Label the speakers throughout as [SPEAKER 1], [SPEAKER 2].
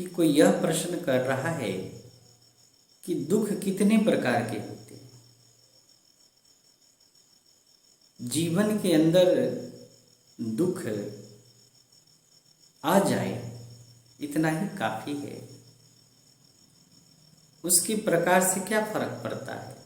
[SPEAKER 1] कि कोई यह प्रश्न कर रहा है कि दुख कितने प्रकार के होते हैं। जीवन के अंदर दुख आ जाए इतना ही काफी है। उसके प्रकार से क्या फर्क पड़ता है।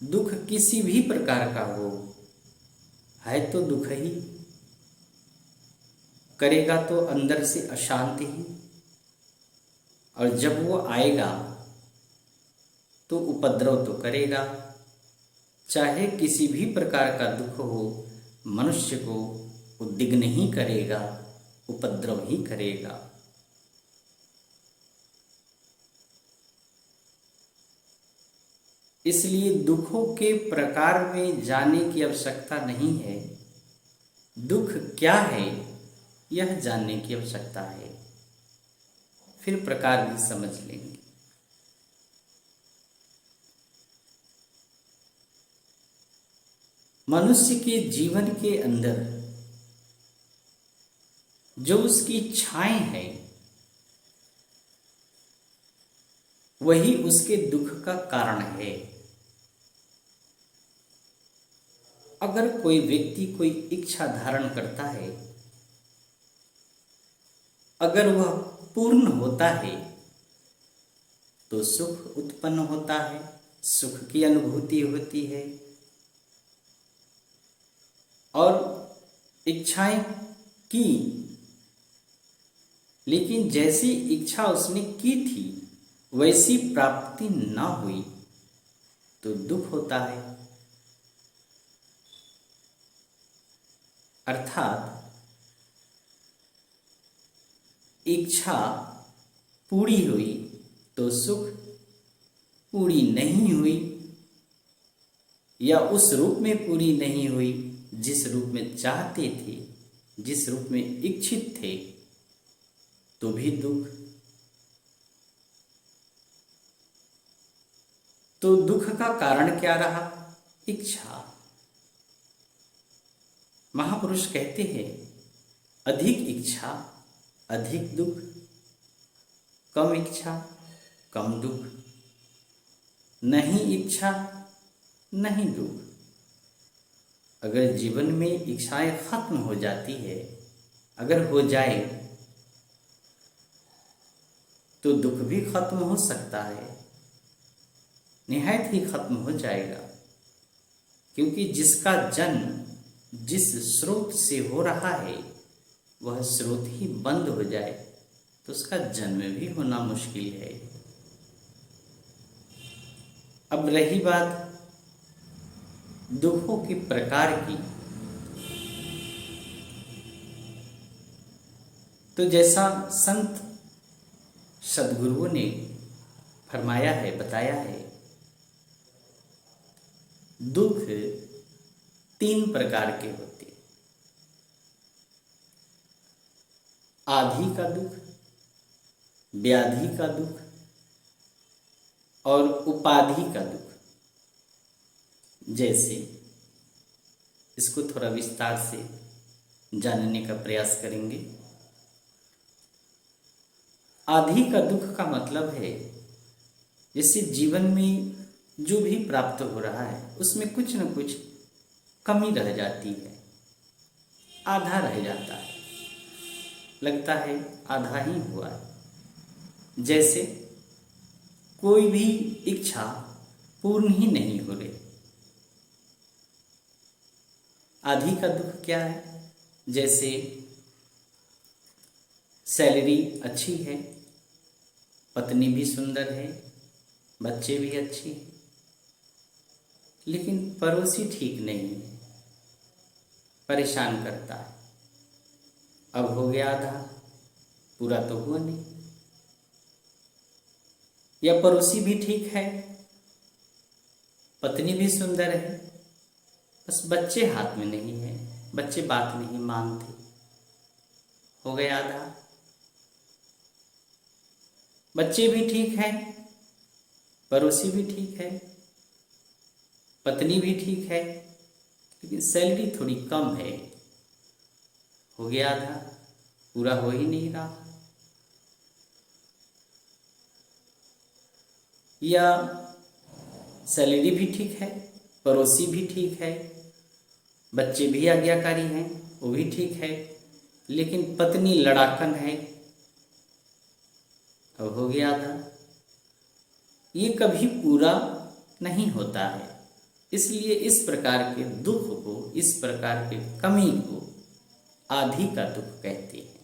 [SPEAKER 1] दुख किसी भी प्रकार का हो, है तो दुख ही, करेगा तो अंदर से अशांति ही, और जब वो आएगा तो उपद्रव तो करेगा। चाहे किसी भी प्रकार का दुख हो, मनुष्य को उद्विग्न ही करेगा, उपद्रव ही करेगा। इसलिए दुखों के प्रकार में जाने की आवश्यकता नहीं है, दुख क्या है यह जानने की आवश्यकता है, फिर प्रकार भी समझ लेंगे। मनुष्य के जीवन के अंदर जो उसकी इच्छाएं हैं वही उसके दुख का कारण है। अगर कोई व्यक्ति कोई इच्छा धारण करता है, अगर वह पूर्ण होता है तो सुख उत्पन्न होता है, सुख की अनुभूति होती है। और इच्छाएं की, लेकिन जैसी इच्छा उसने की थी वैसी प्राप्ति ना हुई तो दुख होता है। अर्थात इच्छा पूरी हुई तो सुख, पूरी नहीं हुई या उस रूप में पूरी नहीं हुई जिस रूप में चाहते थे, जिस रूप में इच्छित थे, तो भी दुख। तो दुख का कारण क्या रहा? इच्छा। महापुरुष कहते हैं अधिक इच्छा अधिक दुख, कम इच्छा कम दुख, नहीं इच्छा नहीं दुख। अगर जीवन में इच्छाएं खत्म हो जाती है, अगर हो जाए तो दुख भी खत्म हो सकता है, निहायत ही खत्म हो जाएगा। क्योंकि जिसका जन्म जिस स्रोत से हो रहा है वह स्रोत ही बंद हो जाए तो उसका जन्म भी होना मुश्किल है। अब रही बात दुखों के प्रकार की, तो जैसा संत सद्गुरुओं ने फरमाया है, बताया है, दुख 3 प्रकार के होते। आधि का दुख, व्याधि का दुख और उपाधि का दुख। जैसे इसको थोड़ा विस्तार से जानने का प्रयास करेंगे। आधि का दुख का मतलब है जैसे जीवन में जो भी प्राप्त हो रहा है उसमें कुछ न कुछ कमी रह जाती है, आधा रह जाता है, लगता है आधा ही हुआ है। जैसे कोई भी इच्छा पूर्ण ही नहीं हो रही। आधि का दुख क्या है? जैसे सैलरी अच्छी है, पत्नी भी सुंदर है, बच्चे भी अच्छे हैं, लेकिन पड़ोसी ठीक नहीं है, परेशान करता है। अब हो गया आधा, पूरा तो हुआ नहीं। या पड़ोसी भी ठीक है, पत्नी भी सुंदर है, बस बच्चे हाथ में नहीं है, बच्चे बात नहीं मानते, हो गया आधा। बच्चे भी ठीक है, पड़ोसी भी ठीक है, पत्नी भी ठीक है, लेकिन सैलरी थोड़ी कम है, हो गया आधा, पूरा हो ही नहीं रहा। या सैलरी भी ठीक है, पड़ोसी भी ठीक है, बच्चे भी आज्ञाकारी हैं, वो भी ठीक है, लेकिन पत्नी लड़ाकन है, अब हो गया था। ये कभी पूरा नहीं होता है। इसलिए इस प्रकार के दुख को, इस प्रकार के कमी को आधि का दुख कहते हैं।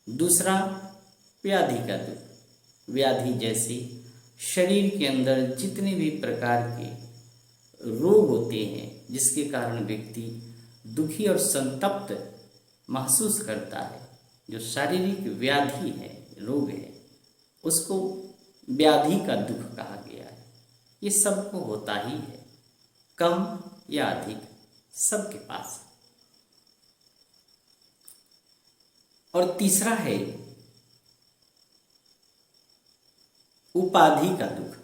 [SPEAKER 1] दूसरा, व्याधि का दुख। व्याधि जैसे शरीर के अंदर जितने भी प्रकार के रोग होते हैं जिसके कारण व्यक्ति दुखी और संतप्त महसूस करता है, जो शारीरिक व्याधि है, रोग है, उसको व्याधि का दुख कहा गया है। ये सबको होता ही है, कम या अधिक सबके पास। और तीसरा है उपाधि का दुख।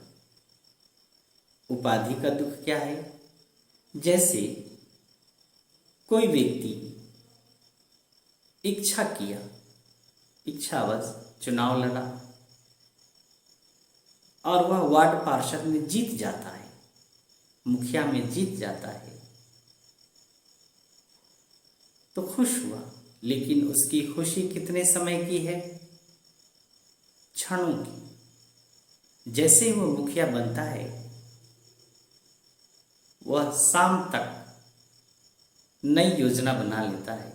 [SPEAKER 1] उपाधि का दुख क्या है? जैसे कोई व्यक्ति इच्छा किया, इच्छावश चुनाव लड़ा और वह वार्ड पार्षद में जीत जाता है, मुखिया में जीत जाता है, तो खुश हुआ, लेकिन उसकी खुशी कितने समय की है? क्षणों की। जैसे ही वो मुखिया बनता है, वह शाम तक नई योजना बना लेता है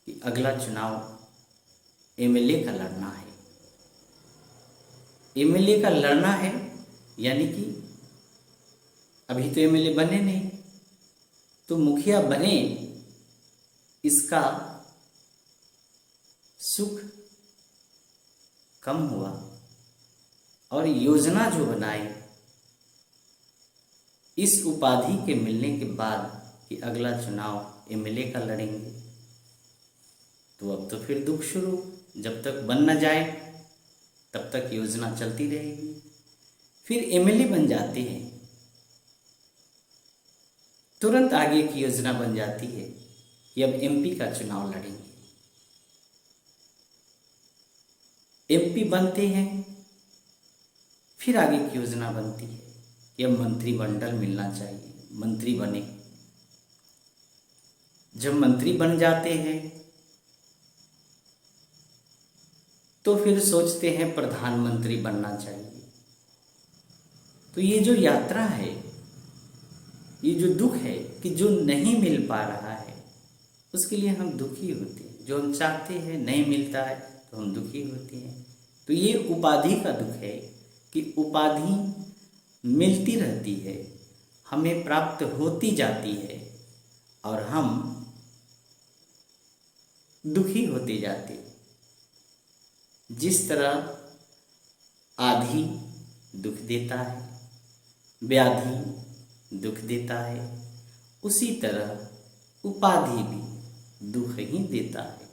[SPEAKER 1] कि अगला चुनाव एमएलए का लड़ना है। एमएलए का लड़ना है यानी कि अभी तो एमएलए बने नहीं, तो मुखिया बने, इसका सुख कम हुआ। और योजना जो बनाए इस उपाधि के मिलने के बाद कि अगला चुनाव एमएलए का लड़ेंगे, तो अब तो फिर दुख शुरू। जब तक बन न जाए तब तक योजना चलती रहेगी। फिर एमएलए बन जाते हैं, तुरंत आगे की योजना बन जाती है कि अब एमपी का चुनाव लड़ेंगे। एमपी बनते हैं, फिर आगे की योजना बनती है कि अब मंत्रिमंडल मिलना चाहिए, मंत्री बने। जब मंत्री बन जाते हैं तो फिर सोचते हैं प्रधानमंत्री बनना चाहिए। तो ये जो यात्रा है, ये जो दुख है कि जो नहीं मिल पा रहा है, उसके लिए हम दुखी होते हैं। जो हम चाहते हैं नहीं मिलता है तो हम दुखी होते हैं। तो ये उपाधि का दुख है कि उपाधि मिलती रहती है, हमें प्राप्त होती जाती है और हम दुखी होते जाते हैं। जिस तरह आधि दुख देता है, व्याधि दुख देता है, उसी तरह उपाधि भी दुख ही देता है।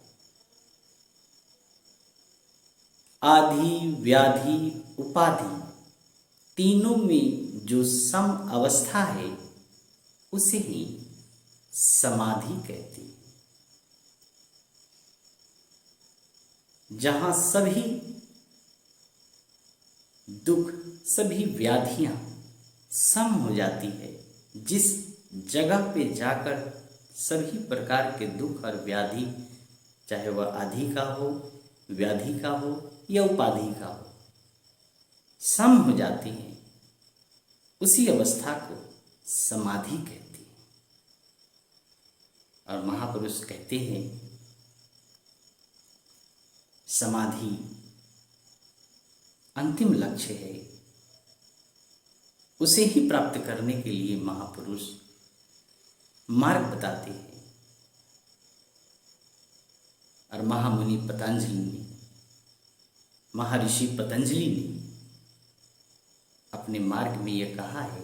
[SPEAKER 1] आधि, व्याधि, उपाधि, तीनों में जो सम अवस्था है उसे ही समाधि कहती है। जहां सभी दुख, सभी व्याधियां सम हो जाती है, जिस जगह पे जाकर सभी प्रकार के दुख और व्याधि, चाहे वह आधि का हो, व्याधि का हो या उपाधि का हो, सम हो जाती हैं, उसी अवस्था को समाधि कहती है। और महापुरुष कहते हैं समाधि अंतिम लक्ष्य है। उसे ही प्राप्त करने के लिए महापुरुष मार्ग बताते हैं। और महामुनि पतंजलि ने, महर्षि पतंजलि ने अपने मार्ग में यह कहा है,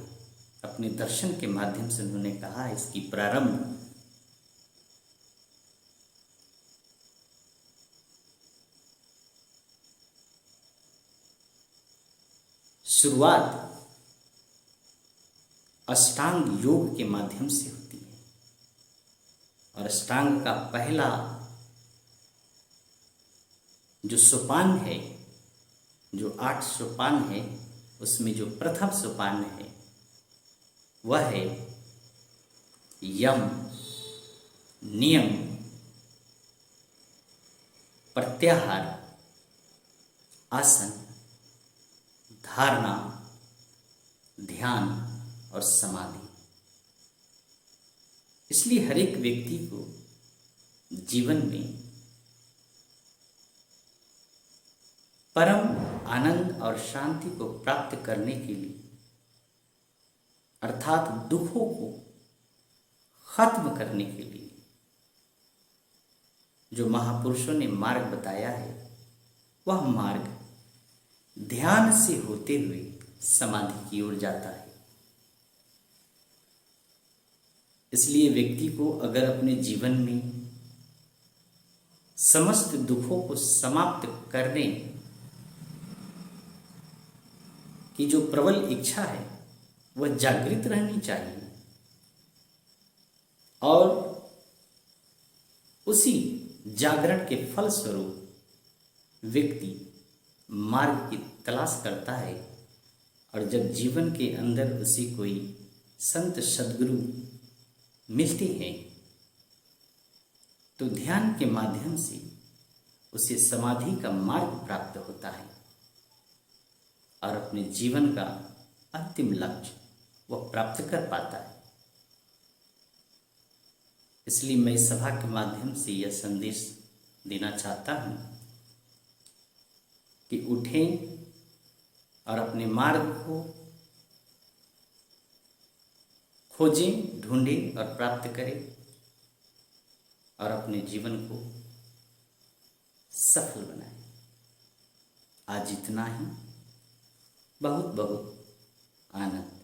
[SPEAKER 1] अपने दर्शन के माध्यम से उन्होंने कहा है, इसकी प्रारंभ शुरुआत अष्टांग योग के माध्यम से होती है। और अष्टांग का पहला जो सोपान है जो 8 सोपान है उसमें जो प्रथम सोपान है वह है यम, नियम, प्रत्याहार, आसन, धारणा, ध्यान और समाधि। इसलिए हर एक व्यक्ति को जीवन में परम आनंद और शांति को प्राप्त करने के लिए अर्थात दुखों को खत्म करने के लिए जो महापुरुषों ने मार्ग बताया है वह मार्ग ध्यान से होते हुए समाधि की ओर जाता है। इसलिए व्यक्ति को अगर अपने जीवन में समस्त दुखों को समाप्त करने की जो प्रबल इच्छा है वह जागृत रहनी चाहिए और उसी जागरण के फलस्वरूप व्यक्ति मार्ग की तलाश करता है और जब जीवन के अंदर उसे कोई संत सद्गुरु मिलते हैं तो ध्यान के माध्यम से उसे समाधि का मार्ग प्राप्त होता है और अपने जीवन का अंतिम लक्ष्य वह प्राप्त कर पाता है। इसलिए मैं इस सभा के माध्यम से यह संदेश देना चाहता हूँ कि उठें और अपने मार्ग को खोजें, ढूंढें और प्राप्त करें और अपने जीवन को सफल बनाएं। आज इतना ही। बहुत बहुत आनंद।